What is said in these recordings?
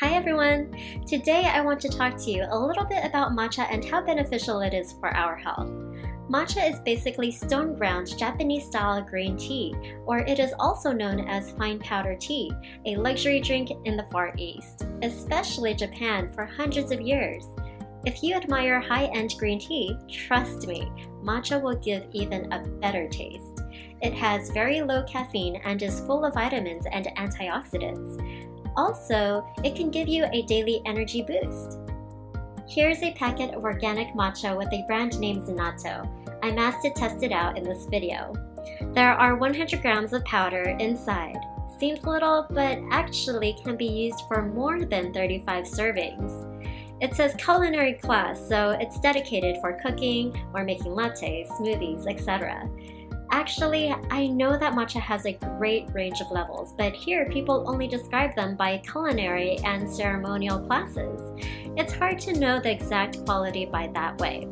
Hi everyone! Today I want to talk to you a little bit about matcha and how beneficial it is for our health. Matcha is basically stone ground Japanese-style green tea, or it is also known as fine powder tea, a luxury drink in the Far East, especially Japan for hundreds of years. If you admire high-end green tea, trust me, matcha will give even a better taste. It has very low caffeine and is full of vitamins and antioxidants. Also, it can give you a daily energy boost. Here's a packet of organic matcha with a brand name Zenatto. I'm asked to test it out in this video. There are 100 grams of powder inside. Seems little, but actually can be used for more than 35 servings. It says culinary class, so it's dedicated for cooking or making lattes, smoothies, etc. Actually, I know that matcha has a great range of levels, but here people only describe them by culinary and ceremonial classes. It's hard to know the exact quality by that way,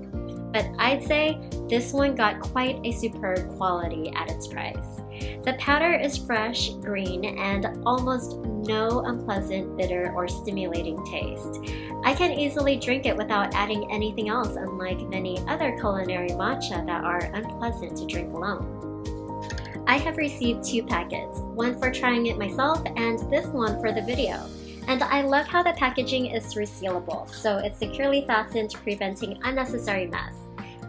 but I'd say this one got quite a superb quality at its price. The powder is fresh, green, and almost no unpleasant, bitter, or stimulating taste. I can easily drink it without adding anything else, unlike many other culinary matcha that are unpleasant to drink alone. I have received 2 packets, one for trying it myself and this one for the video. And I love how the packaging is resealable, so it's securely fastened, preventing unnecessary mess.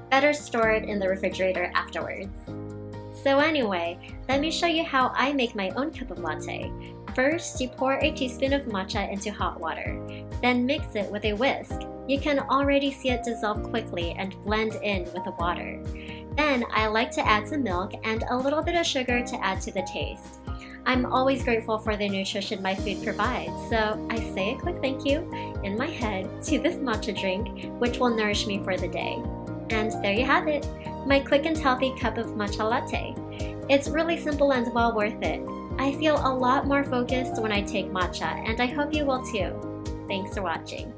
Better stored in the refrigerator afterwards. So anyway, let me show you how I make my own cup of latte. First, you pour a teaspoon of matcha into hot water. Then mix it with a whisk. You can already see it dissolve quickly and blend in with the water. Then I like to add some milk and a little bit of sugar to add to the taste. I'm always grateful for the nutrition my food provides, so I say a quick thank you in my head to this matcha drink, which will nourish me for the day. And there you have it, my quick and healthy cup of matcha latte. It's really simple and well worth it. I feel a lot more focused when I take matcha, and I hope you will too. Thanks for watching.